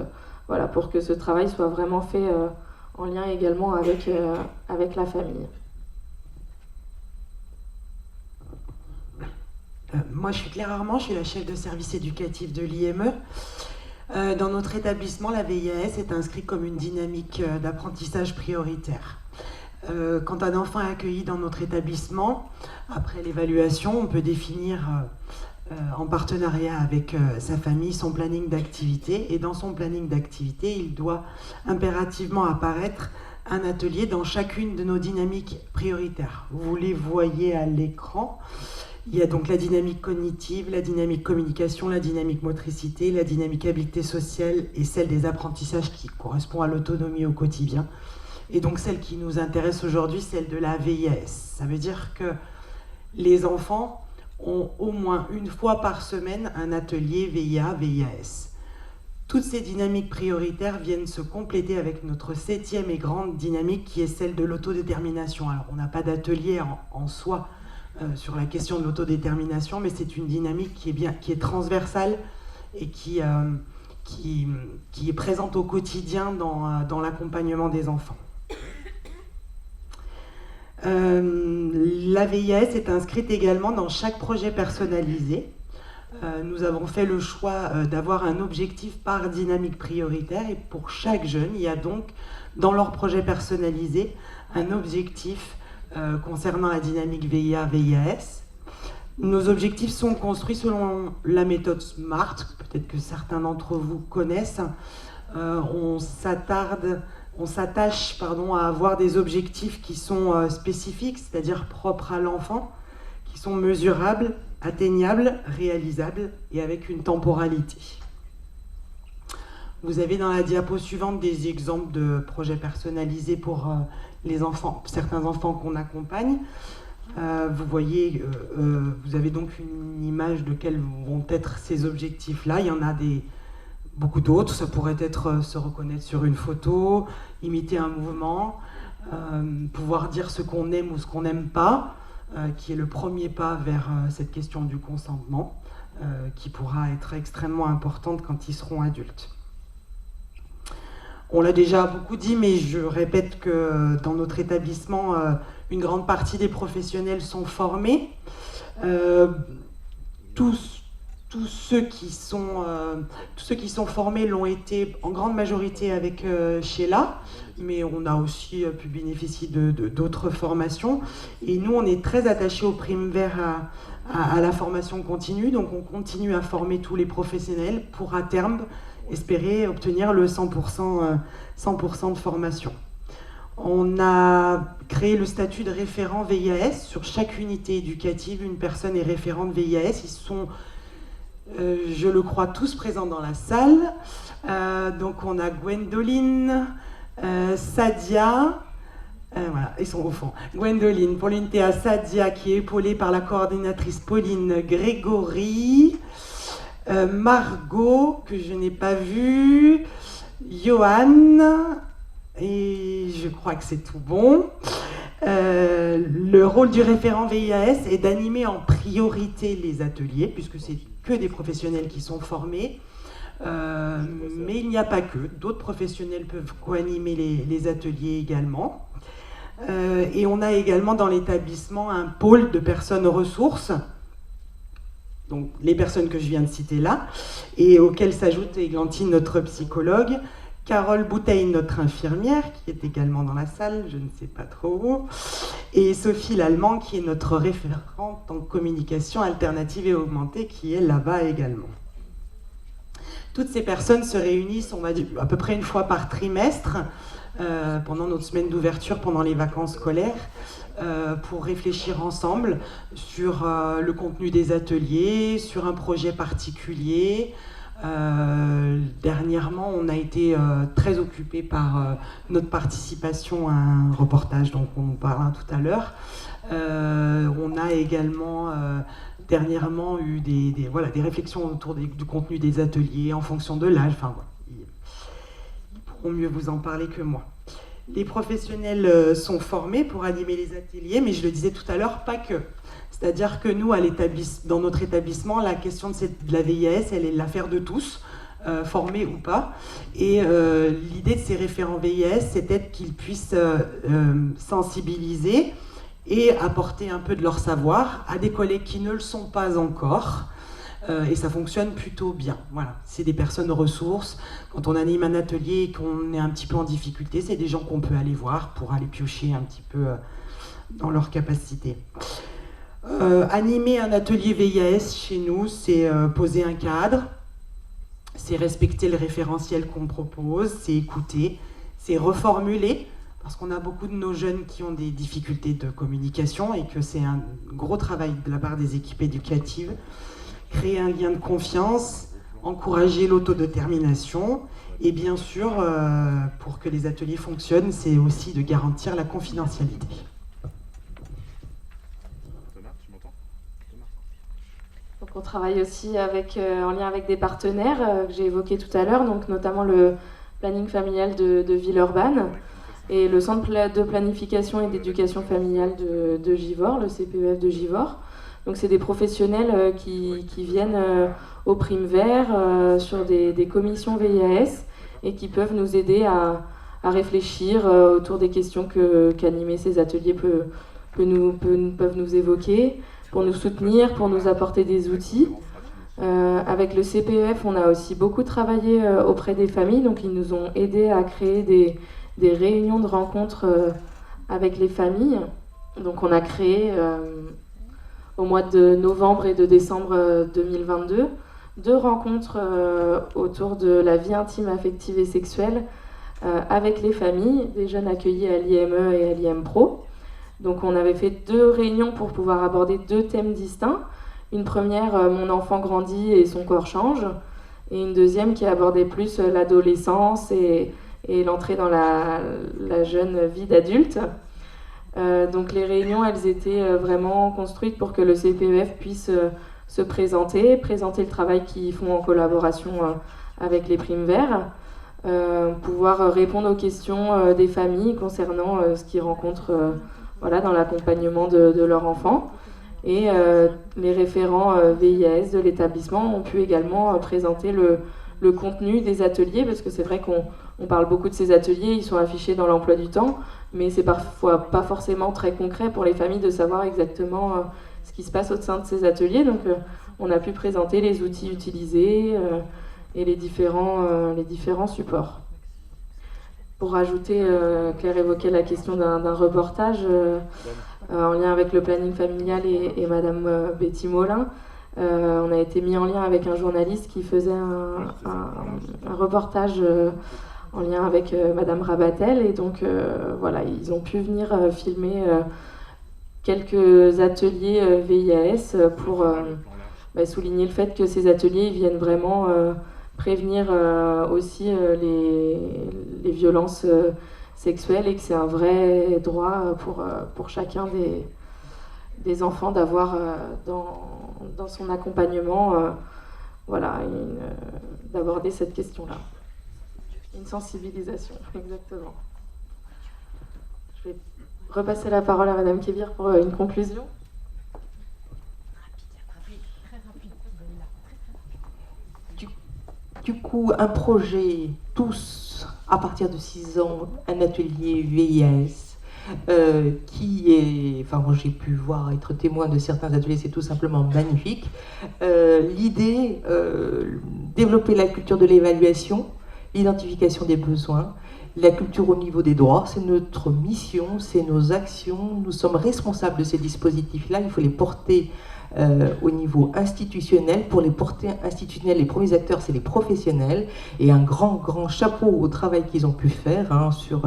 voilà, pour que ce travail soit vraiment fait en lien également avec la famille. Moi, je suis Claire Armand, je suis la chef de service éducatif de l'IME. Dans notre établissement, la VIAS est inscrite comme une dynamique d'apprentissage prioritaire. Quand un enfant est accueilli dans notre établissement, après l'évaluation, on peut définir en partenariat avec sa famille son planning d'activité. Et dans son planning d'activité, il doit impérativement apparaître un atelier dans chacune de nos dynamiques prioritaires. Vous les voyez à l'écran. Il y a donc la dynamique cognitive, la dynamique communication, la dynamique motricité, la dynamique habileté sociale et celle des apprentissages qui correspond à l'autonomie au quotidien. Et donc celle qui nous intéresse aujourd'hui, celle de la VIAS. Ça veut dire que les enfants ont au moins une fois par semaine un atelier VIA-VIAS. Toutes ces dynamiques prioritaires viennent se compléter avec notre 7e et grande dynamique qui est celle de l'autodétermination. Alors on n'a pas d'atelier en soi sur la question de l'autodétermination, mais c'est une dynamique qui est transversale et qui est présente au quotidien dans l'accompagnement des enfants. La VIAS est inscrite également dans chaque projet personnalisé. Nous avons fait le choix d'avoir un objectif par dynamique prioritaire et pour chaque jeune, il y a donc dans leur projet personnalisé un objectif concernant la dynamique VIA-VIAS. Nos objectifs sont construits selon la méthode SMART, peut-être que certains d'entre vous connaissent. On s'attache à avoir des objectifs qui sont spécifiques, c'est-à-dire propres à l'enfant, qui sont mesurables, atteignables, réalisables et avec une temporalité. Vous avez dans la diapo suivante des exemples de projets personnalisés pour les enfants, certains enfants qu'on accompagne. Vous voyez, vous avez donc une image de quels vont être ces objectifs-là. Il y en a beaucoup d'autres. Ça pourrait être se reconnaître sur une photo, imiter un mouvement, pouvoir dire ce qu'on aime ou ce qu'on n'aime pas, qui est le premier pas vers cette question du consentement, qui pourra être extrêmement importante quand ils seront adultes. On l'a déjà beaucoup dit, mais je répète que dans notre établissement, une grande partie des professionnels sont formés. Tous ceux qui sont formés l'ont été en grande majorité avec Sheila, mais on a aussi pu bénéficier d'autres formations. Et nous, on est très attachés au prime vert à la formation continue, donc on continue à former tous les professionnels pour à terme espérer obtenir le 100% de formation. On a créé le statut de référent VIAS. Sur chaque unité éducative, une personne est référente VIAS. Ils sont, je le crois, tous présents dans la salle. Donc on a Gwendoline, Sadia, voilà, ils sont au fond. Gwendoline pour l'unité A, Sadia qui est épaulée par la coordinatrice Pauline Grégory, Margot, que je n'ai pas vue, Johan, et je crois que c'est tout bon. Le rôle du référent VIAS est d'animer en priorité les ateliers, puisque c'est que des professionnels qui sont formés. Mais il n'y a pas que. D'autres professionnels peuvent co-animer les ateliers également. Et on a également dans l'établissement un pôle de personnes ressources. donc les personnes que je viens de citer là, et auxquelles s'ajoute Églantine, notre psychologue, Carole Bouteille, notre infirmière, qui est également dans la salle, je ne sais pas trop où, et Sophie Lallemand, qui est notre référente en communication alternative et augmentée, qui est là-bas également. Toutes ces personnes se réunissent, on va dire, à peu près une fois par trimestre, pendant notre semaine d'ouverture, pendant les vacances scolaires, pour réfléchir ensemble sur le contenu des ateliers, sur un projet particulier. Dernièrement, on a été très occupé par notre participation à un reportage dont on en parlera tout à l'heure. On a également dernièrement eu des réflexions autour du contenu des ateliers en fonction de l'âge. Enfin, ils pourront mieux vous en parler que moi. Les professionnels sont formés pour animer les ateliers, mais je le disais tout à l'heure, pas que. C'est-à-dire que nous, dans notre établissement, la question de la VIAS, elle est l'affaire de tous, formés ou pas. Et l'idée de ces référents VIAS, c'était qu'ils puissent sensibiliser et apporter un peu de leur savoir à des collègues qui ne le sont pas encore. Et ça fonctionne plutôt bien. Voilà. C'est des personnes ressources. Quand on anime un atelier et qu'on est un petit peu en difficulté, c'est des gens qu'on peut aller voir pour aller piocher un petit peu dans leurs capacités. Animer un atelier VIAS chez nous, c'est poser un cadre, c'est respecter le référentiel qu'on propose, c'est écouter, c'est reformuler, parce qu'on a beaucoup de nos jeunes qui ont des difficultés de communication et que c'est un gros travail de la part des équipes éducatives. Créer un lien de confiance, encourager l'autodétermination et bien sûr, pour que les ateliers fonctionnent, c'est aussi de garantir la confidentialité. Donc on travaille aussi en lien avec des partenaires que j'ai évoqués tout à l'heure, donc notamment le planning familial de Villeurbanne et le centre de planification et d'éducation familiale de Givors, le CPEF de Givors. Donc c'est des professionnels qui viennent au Prime Vert sur des commissions VIAS et qui peuvent nous aider à réfléchir autour des questions qu'animer ces ateliers peuvent nous évoquer, pour nous soutenir, pour nous apporter des outils. Avec le CPEF, on a aussi beaucoup travaillé auprès des familles, donc ils nous ont aidés à créer des réunions de rencontres avec les familles. Donc on a créé au mois de novembre et de décembre 2022 2 rencontres autour de la vie intime, affective et sexuelle avec les familles, des jeunes accueillis à l'IME et à l'IMPRO. Donc on avait fait 2 réunions pour pouvoir aborder 2 thèmes distincts. Une première, mon enfant grandit et son corps change, et une deuxième qui abordait plus l'adolescence et l'entrée dans la jeune vie d'adulte. Donc les réunions, elles étaient vraiment construites pour que le CPEF puisse se présenter le travail qu'ils font en collaboration avec les Primes Verts, pouvoir répondre aux questions des familles concernant ce qu'ils rencontrent dans l'accompagnement de leur enfant. Et les référents VIAS de l'établissement ont pu également présenter le contenu des ateliers, parce que c'est vrai qu'on parle beaucoup de ces ateliers, ils sont affichés dans l'emploi du temps, mais c'est parfois pas forcément très concret pour les familles de savoir exactement ce qui se passe au sein de ces ateliers. Donc on a pu présenter les outils utilisés et les différents supports. Pour rajouter, Claire évoquait la question d'un reportage en lien avec le planning familial et Madame Betty Molin. On a été mis en lien avec un journaliste qui faisait un reportage en lien avec Madame Rabatel, et donc ils ont pu venir filmer quelques ateliers VIAS pour souligner le fait que ces ateliers viennent vraiment prévenir aussi les violences sexuelles, et que c'est un vrai droit pour chacun des enfants d'avoir dans son accompagnement d'aborder cette question-là. Une sensibilisation, exactement. Je vais repasser la parole à Madame Kébir pour une conclusion. Du coup, un projet, tous, à partir de 6 ans, un atelier VIAS, qui est, enfin moi j'ai pu voir, être témoin de certains ateliers, c'est tout simplement magnifique. L'idée, développer la culture de l'évaluation, l'identification des besoins, la culture au niveau des droits, c'est notre mission, c'est nos actions, nous sommes responsables de ces dispositifs-là, il faut les porter au niveau institutionnel. Pour les porter institutionnels, les premiers acteurs, c'est les professionnels, et un grand chapeau au travail qu'ils ont pu faire sur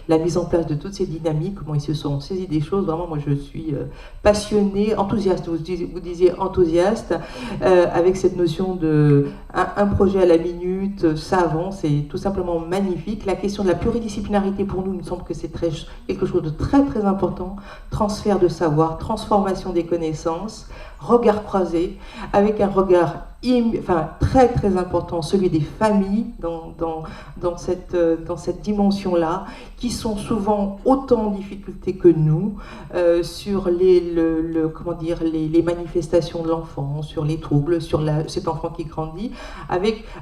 la mise en place de toutes ces dynamiques, comment ils se sont saisis des choses. Vraiment, moi je suis passionnée, enthousiaste, vous disiez enthousiaste, avec cette notion de un projet à la minute, ça avance, c'est tout simplement magnifique. La question de la pluridisciplinarité, pour nous, il me semble que c'est quelque chose de très important, transfert de savoir, transformation des connaissances, regard croisé, avec un regard très important, celui des familles dans cette dimension-là, qui sont souvent autant en difficulté que nous sur les manifestations de l'enfant, sur les troubles, sur cet enfant qui grandit.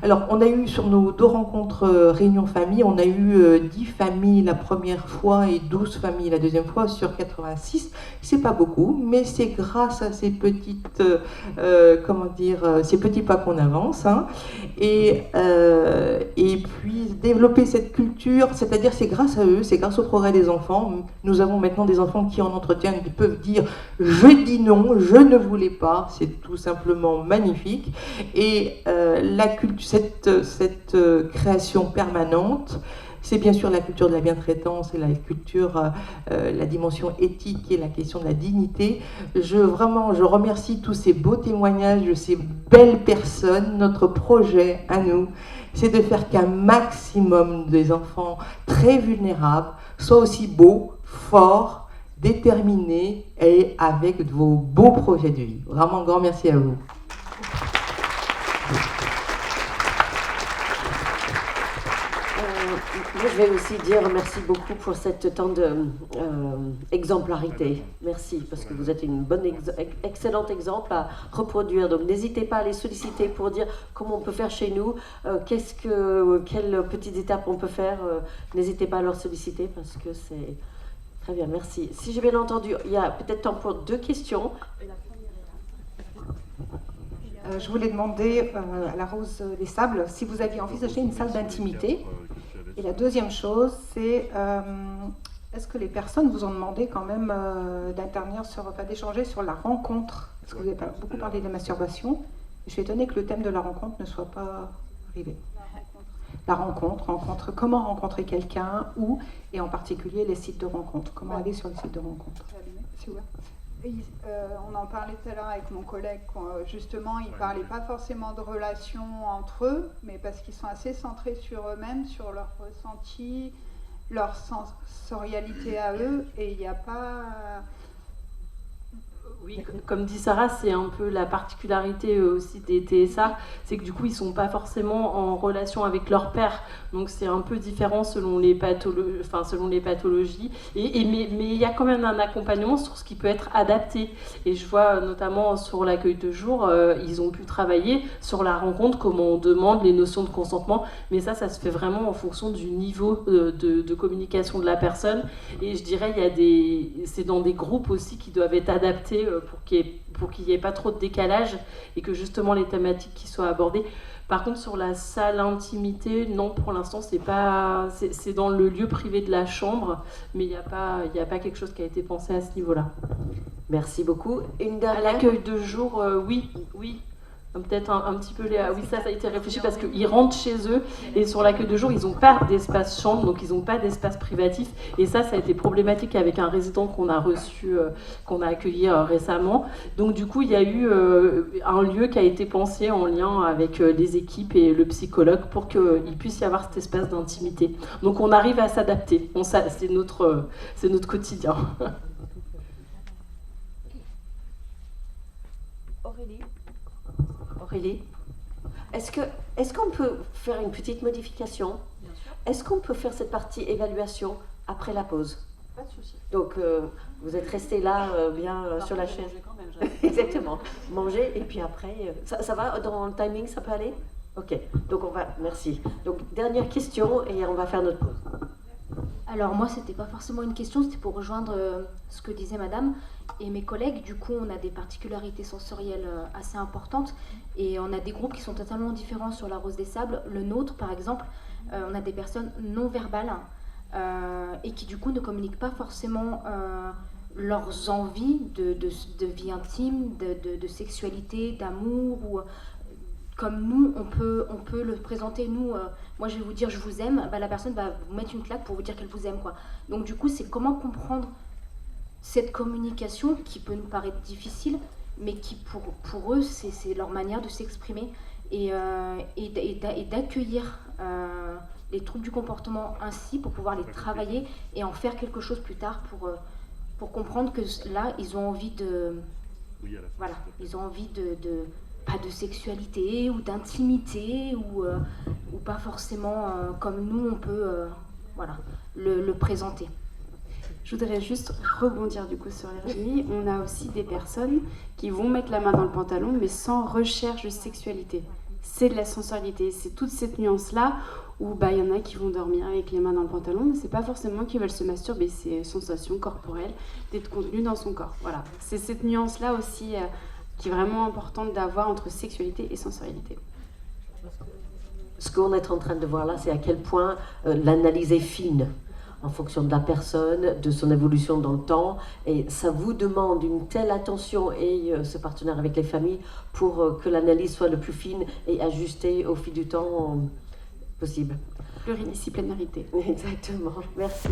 Alors, on a eu sur nos 2 rencontres réunions famille, on a eu 10 familles la première fois et 12 familles la deuxième fois sur 86. C'est pas beaucoup, mais c'est grâce à ces petites ces petits pas qu'on avance, et puis développer cette culture, c'est-à-dire c'est grâce à eux, c'est grâce au progrès des enfants. Nous avons maintenant des enfants qui en entretien peuvent dire « je dis non, je ne voulais pas », c'est tout simplement magnifique. Et cette création permanente, c'est bien sûr la culture de la bientraitance et la culture, la dimension éthique et la question de la dignité. Je remercie tous ces beaux témoignages de ces belles personnes. Notre projet à nous, c'est de faire qu'un maximum des enfants très vulnérables soient aussi beaux, forts, déterminés et avec vos beaux projets de vie. Vraiment un grand merci à vous. Je vais aussi dire merci beaucoup pour cette temps d'exemplarité. Merci, parce que vous êtes une excellente exemple à reproduire. Donc n'hésitez pas à les solliciter pour dire comment on peut faire chez nous, quelles petites étapes on peut faire. N'hésitez pas à leur solliciter parce que c'est très bien. Merci. Si j'ai bien entendu, il y a peut-être temps pour 2 questions. Je voulais demander à la Rose des Sables si vous aviez envisagé une salle d'intimité. Et la deuxième chose, c'est est-ce que les personnes vous ont demandé quand même d'échanger sur la rencontre? Parce que vous avez beaucoup parlé de la masturbation. Je suis étonnée que le thème de la rencontre ne soit pas arrivé. La rencontre, comment rencontrer quelqu'un, où, et en particulier les sites de rencontre. Comment aller sur le site de rencontre? On en parlait tout à l'heure avec mon collègue, justement, ils ne parlaient pas forcément de relations entre eux, mais parce qu'ils sont assez centrés sur eux-mêmes, sur leur ressenti, leur sensorialité à eux, et il n'y a pas... Oui, comme dit Sarah, c'est un peu la particularité aussi des TSA, c'est que du coup ils ne sont pas forcément en relation avec leur père, donc c'est un peu différent selon les pathologies, mais il y a quand même un accompagnement sur ce qui peut être adapté, et je vois notamment sur l'accueil de jour, ils ont pu travailler sur la rencontre, comment on demande les notions de consentement, mais ça se fait vraiment en fonction du niveau de communication de la personne, et je dirais c'est dans des groupes aussi qui doivent être adaptés pour qu'il n'y ait pas trop de décalage et que justement les thématiques qui soient abordées. Par contre, sur la salle intimité, non, pour l'instant, c'est dans le lieu privé de la chambre, mais il n'y a pas quelque chose qui a été pensé à ce niveau-là. Merci beaucoup. Une dernière. À l'accueil de jour, oui. Peut-être un petit peu... Oui, ça a été réfléchi parce qu'ils rentrent chez eux et sur l'accueil de jour, ils n'ont pas d'espace chambre, donc ils n'ont pas d'espace privatif. Et ça a été problématique avec un résident qu'on a reçu, qu'on a accueilli récemment. Donc du coup, il y a eu un lieu qui a été pensé en lien avec les équipes et le psychologue pour qu'il puisse y avoir cet espace d'intimité. Donc on arrive à s'adapter. C'est notre quotidien. Aurélie, est-ce qu'on peut faire une petite modification? Bien sûr. Est-ce qu'on peut faire cette partie évaluation après la pause? Pas de souci. Donc, vous êtes restés là, sur la chaise. Quand même, exactement. Manger, et puis après... Ça va dans le timing, ça peut aller? Ok, donc merci. Donc, dernière question, et on va faire notre pause. Alors moi, c'était pas forcément une question, c'était pour rejoindre ce que disait Madame et mes collègues. Du coup, on a des particularités sensorielles assez importantes et on a des groupes qui sont totalement différents sur la Rose des Sables. Le nôtre, par exemple, on a des personnes non verbales et qui du coup ne communiquent pas forcément leurs envies de vie intime, de sexualité, d'amour ou comme nous, on peut le présenter. Nous, moi je vais vous dire je vous aime, bah, la personne va vous mettre une claque pour vous dire qu'elle vous aime, quoi. Donc du coup, c'est comment comprendre cette communication qui peut nous paraître difficile, mais qui pour eux, c'est leur manière de s'exprimer et d'accueillir les troubles du comportement ainsi pour pouvoir les travailler et en faire quelque chose plus tard pour comprendre que là, ils ont envie de... Voilà, ils ont envie pas de sexualité ou d'intimité ou pas forcément comme nous on peut voilà, le présenter. Je voudrais juste rebondir du coup sur Virginie. On a aussi des personnes qui vont mettre la main dans le pantalon mais sans recherche de sexualité. C'est de la sensorialité, c'est toute cette nuance-là où il y en a qui vont dormir avec les mains dans le pantalon, mais c'est pas forcément qu'ils veulent se masturber, c'est sensation corporelle d'être contenu dans son corps. Voilà, c'est cette nuance-là aussi qui est vraiment importante d'avoir entre sexualité et sensorialité. Ce qu'on est en train de voir là, c'est à quel point l'analyse est fine en fonction de la personne, de son évolution dans le temps, et ça vous demande une telle attention et ce partenaire avec les familles pour que l'analyse soit le plus fine et ajustée au fil du temps possible. Pluridisciplinarité. Exactement, merci.